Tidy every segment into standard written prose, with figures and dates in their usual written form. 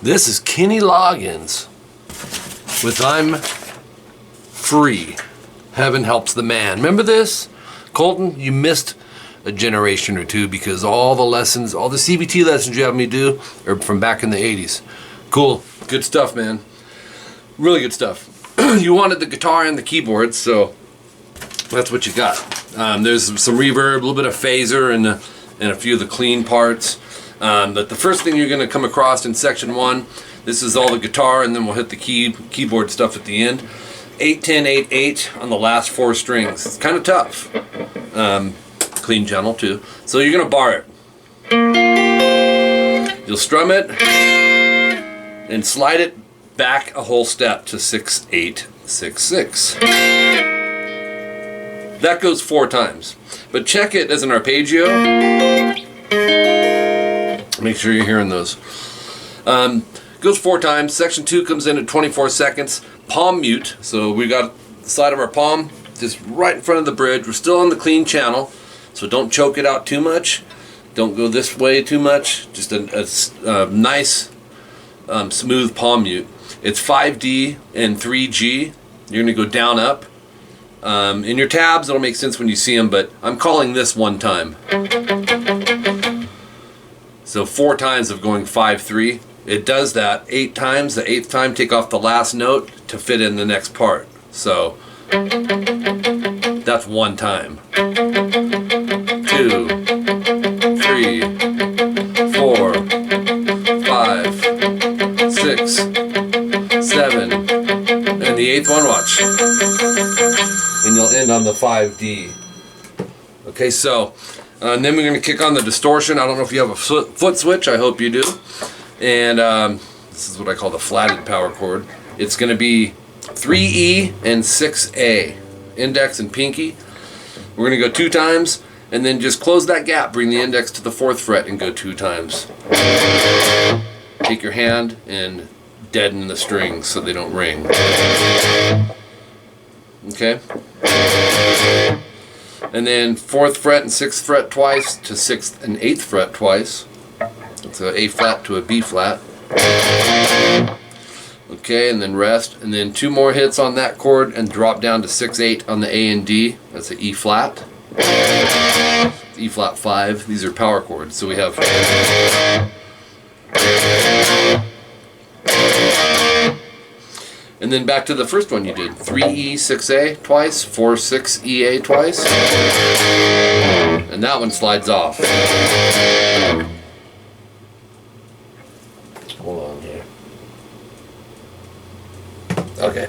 This is Kenny Loggins with I'm Free. Heaven helps the man. Remember this? Colton, you missed a generation or two because all the lessons, all the CBT lessons you have me do are from back in the 80s. Cool. Good stuff, man. Really good stuff. You wanted the guitar and the keyboard, so that's what you got. There's some reverb, a little bit of phaser, and a few of the clean parts. But the first thing you're going to come across in section 1, this is all the guitar, and then we'll hit the keyboard stuff at the end. 8-10, 8-8 on the last 4 strings. It's kind of tough. Clean gentle too. So you're going to bar it. You'll strum it and slide it back a whole step to 6-8-6-6. That goes 4 times. But check it as an arpeggio. Make sure you're hearing those. Goes 4 times. Section 2 comes in at 24 seconds. Palm mute. So we got the side of our palm just right in front of the bridge. We're still on the clean channel, so don't choke it out too much. Don't go this way too much. Just a nice smooth palm mute. It's 5D and 3G. You're going to go down up. In your tabs, it'll make sense when you see them, but I'm calling this 1 time. So 4 times of going 5-3. It does that 8 times. The 8th time, take off the last note to fit in the next part. So that's 1 time. 2, 3, 4, 5, 6, 7, and the 8th one, watch. And you'll end on the 5D. Okay, so and then we're going to kick on the distortion. I don't know if you have a foot switch. I hope you do. And this is what I call the flatted power chord. It's going to be 3E and 6A, index and pinky. We're going to go 2 times, and then just close that gap. Bring the index to the 4th fret and go 2 times. Take your hand and deaden the strings so they don't ring. Okay? And then 4th fret and 6th fret twice to 6th and 8th fret twice. It's a A flat to a B flat. Okay, and then rest. And then 2 more hits on that chord and drop down to 6-8 on the A and D. That's an E flat. E flat 5. These are power chords. So we have. And then back to the first one you did. 3E, 6A twice, 4-6 EA twice. And that one slides off. Hold on here. Okay.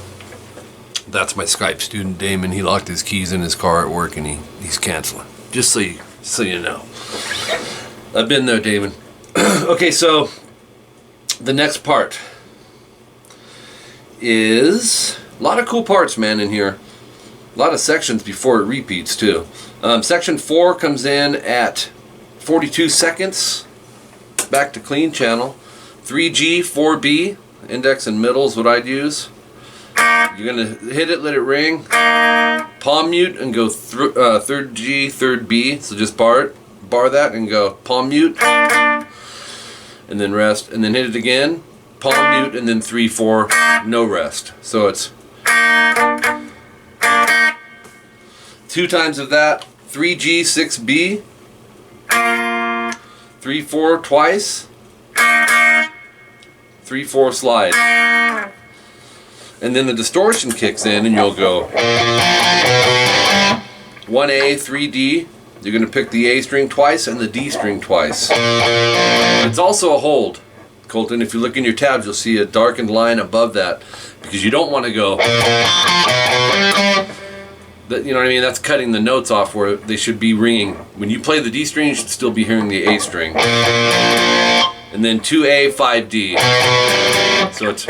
That's my Skype student, Damon. He locked his keys in his car at work and he's canceling. Just so you know. I've been there, Damon. Okay, so the next part is a lot of cool parts, man, in here. A lot of sections before it repeats too. Section 4 comes in at 42 seconds. Back to clean channel. 3G, 4B, index and middle is what I'd use. You're gonna hit it, let it ring. Palm mute and go 3rd G, 3rd B. So just bar that and go palm mute, and then rest, and then hit it again. Palm mute and then 3-4, no rest. So it's 2 times of that. 3G, 6B, 3-4 twice, 3-4 slide, and then the distortion kicks in, and you'll go 1A, 3D. You're going to pick the A string twice and the D string twice. It's also a hold, Colton. If you look in your tabs, you'll see a darkened line above that, because you don't want to go. You know what I mean? That's cutting the notes off where they should be ringing. When you play the D string, you should still be hearing the A string. And then 2A, 5D. So it's.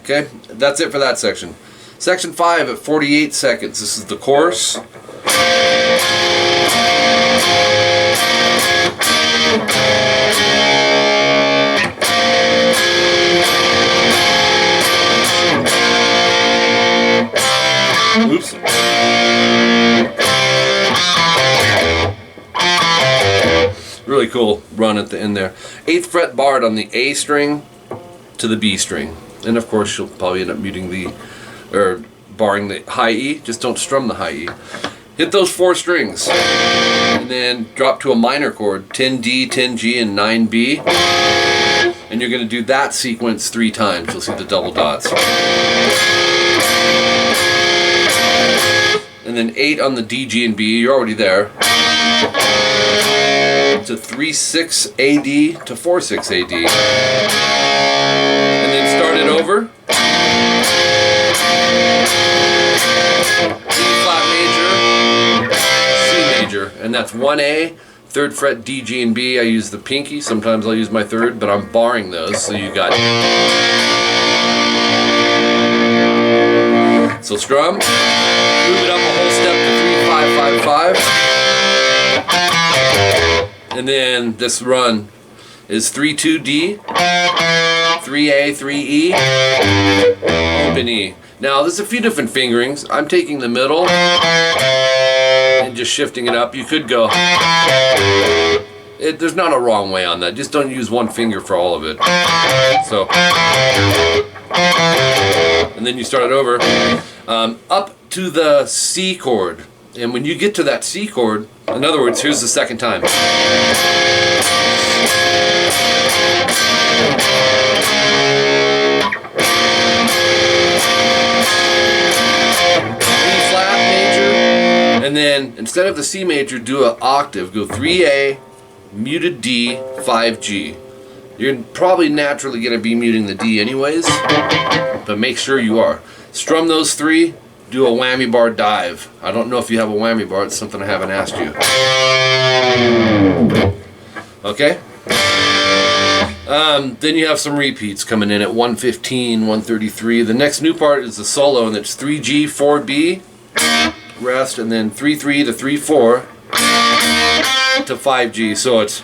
Okay, that's it for that section. Section 5 at 48 seconds. This is the chorus. Oops. Really cool run at the end there. 8th fret barred on the A string to the B string. And of course you'll probably end up muting or barring the high E. Just don't strum the high E. Hit those 4 strings. And then drop to a minor chord, 10D, 10G, and 9B. And you're going to do that sequence 3 times. You'll see the double dots. And then 8 on the D, G, and B. You're already there. To 3/6 AD to 4/6 AD. And then start it over. E flat major, C major, and that's 1A, 3rd fret D, G, and B. I use the pinky. Sometimes I'll use my 3rd, but I'm barring those. So you got. So strum, move it up a whole step to 3/5/5/5. And then this run is 3/2D, 3A, 3E, open E. Now there's a few different fingerings. I'm taking the middle and just shifting it up. You could go. There's not a wrong way on that. Just don't use one finger for all of it. So, and then you start it over up to the C chord. And when you get to that C chord, in other words, here's the second time. E flat major, and then instead of the C major, do an octave. Go 3A, muted D, 5G. You're probably naturally going to be muting the D anyways, but make sure you are. Strum those 3. Do a whammy bar dive. I don't know if you have a whammy bar. It's something I haven't asked you. Okay? Then you have some repeats coming in at 115, 133. The next new part is the solo, and it's 3G, 4B, rest, and then 3-3 to 3-4 to 5G. So it's,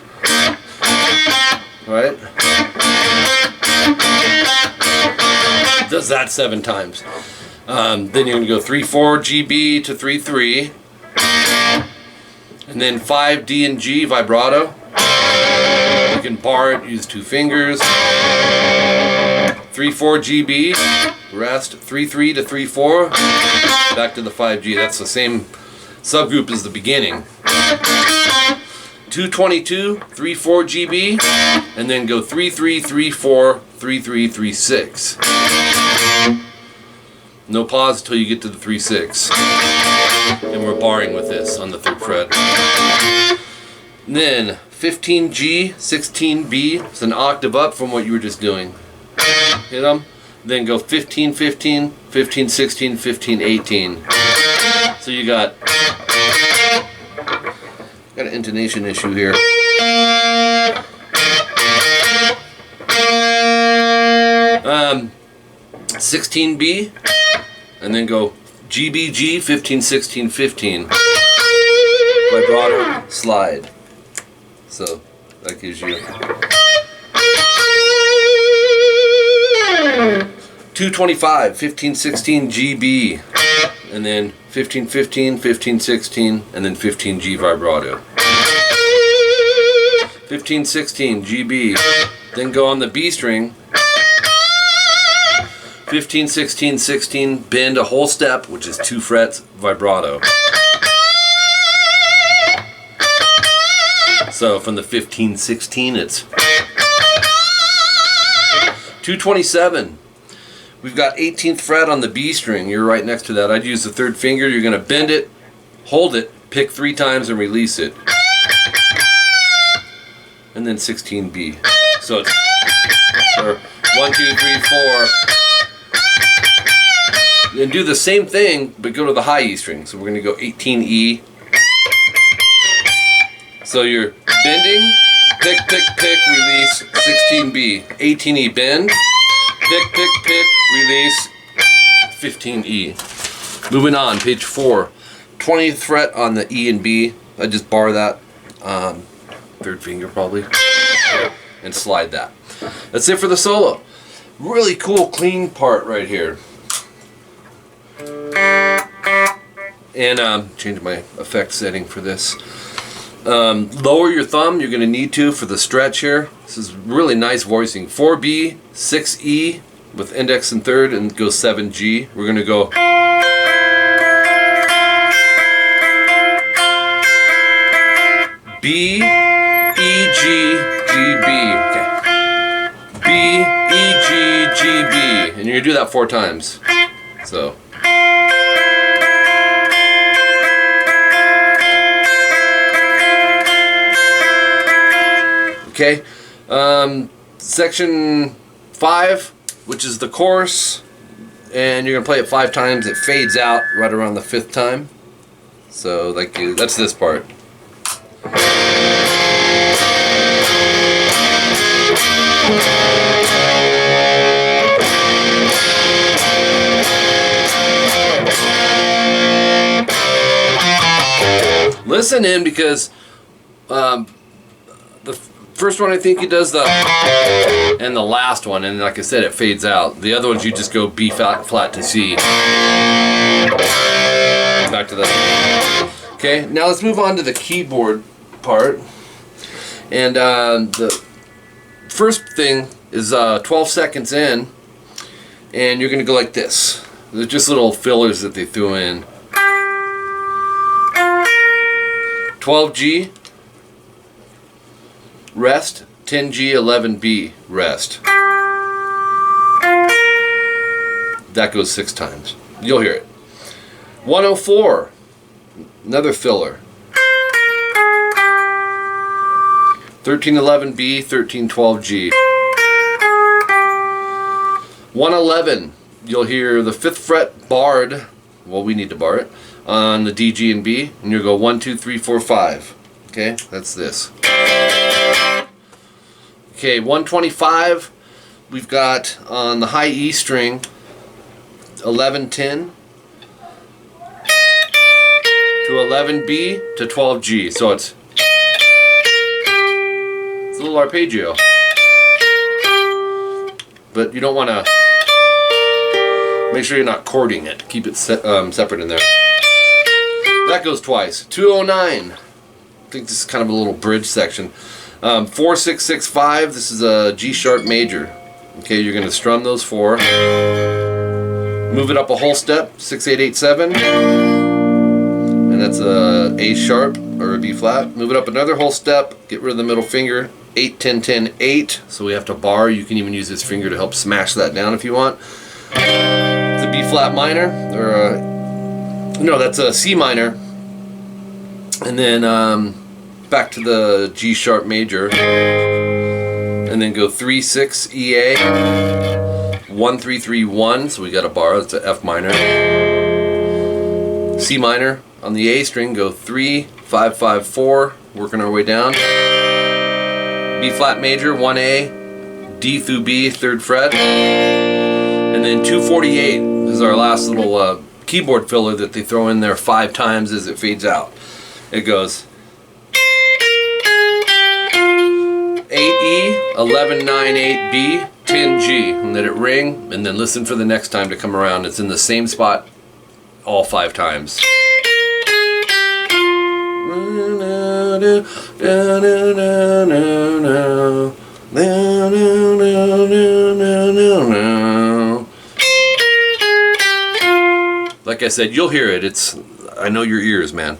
right? Does that 7 times. Then you're going to go 3-4 GB to 3-3, and then 5 D and G vibrato. You can bar it, use 2 fingers. 3-4 GB, rest, 3-3 to 3-4, back to the 5G. That's the same subgroup as the beginning. 222, 3-4 GB, and then go 3-3, 3-4, 3-3, 3-6. No pause until you get to the 3-6. And we're barring with this on the 3rd fret. And then 15G, 16B. It's an octave up from what you were just doing. Hit them. Then go 15, 15, 15, 16, 15, 18. So you got an intonation issue here. 16B. And then go GBG, 15, 16, 15. Vibrato, slide. So that gives you 225, 15, 16 GB. And then 15, 15, 15, 16, and then 15G vibrato. 15, 16 GB. Then go on the B string. 15, 16, 16, bend a whole step, which is 2 frets, vibrato. So from the 15, 16, it's 227. We've got 18th fret on the B string. You're right next to that. I'd use the 3rd finger. You're going to bend it, hold it, pick 3 times, and release it. And then 16B. So it's 1, 2, 3, 4. And do the same thing, but go to the high E string. So we're going to go 18E. So you're bending, pick, pick, pick, release, 16B. 18E bend, pick, pick, pick, release, 15E. Moving on, page 4. 20th fret on the E and B. I just bar that, 3rd finger probably, and slide that. That's it for the solo. Really cool, clean part right here. And change my effect setting for this. Lower your thumb, you're going to need to for the stretch here. This is really nice voicing. 4B, 6E with index and third, and goes 7G. We're going to go B, E, G, G, B. Okay. B, E, G, G, B. And you're going to do that 4 times. So. Okay, section 5, which is the chorus, and you're gonna play it 5 times. It fades out right around the 5th time. So like that's this part. Listen in, because the first one I think he does the, and the last one, and like I said, it fades out. The other ones you just go B flat to C. Back to the. Okay, now let's move on to the keyboard part. And the first thing is 12 seconds in, and you're gonna go like this. They're just little fillers that they threw in. 12G. Rest, 10G, 11B, rest. That goes 6 times. You'll hear it. 104, another filler. 1311B, 1312G. 111, you'll hear the 5th fret barred. Well, we need to bar it on the D, G, and B, and you'll go 1, 2, 3, 4, 5. Okay, that's this. Okay, 125, we've got on the high E string 1110 to 11B to 12G. So it's a little arpeggio, but you don't want to, make sure you're not chording it. Keep it separate in there. That goes twice. 209, I think this is kind of a little bridge section. 4665, this is a G sharp major. Okay, you're going to strum those 4. Move it up a whole step, 6887. And that's a A sharp or a B flat. Move it up another whole step, get rid of the middle finger, 8, 10, 10, 8. So we have to bar. You can even use this finger to help smash that down if you want. It's a B flat minor, or no, that's a C minor. And then back to the G sharp major, and then go 3, 6, EA, 1, 3, 3, 1. So we got a bar. That's an F minor. C minor on the A string. Go 3, 5, 5, 4. Working our way down. B flat major, 1A, D through B, 3rd fret, and then 248 is our last little keyboard filler that they throw in there 5 times as it fades out. It goes 8E, 1198B, 10G, and let it ring, and then listen for the next time to come around. It's in the same spot all 5 times. Like I said, you'll hear it. I know your ears, man.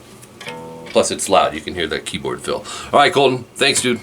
Plus it's loud. You can hear that keyboard fill. All right, Colton. Thanks, dude.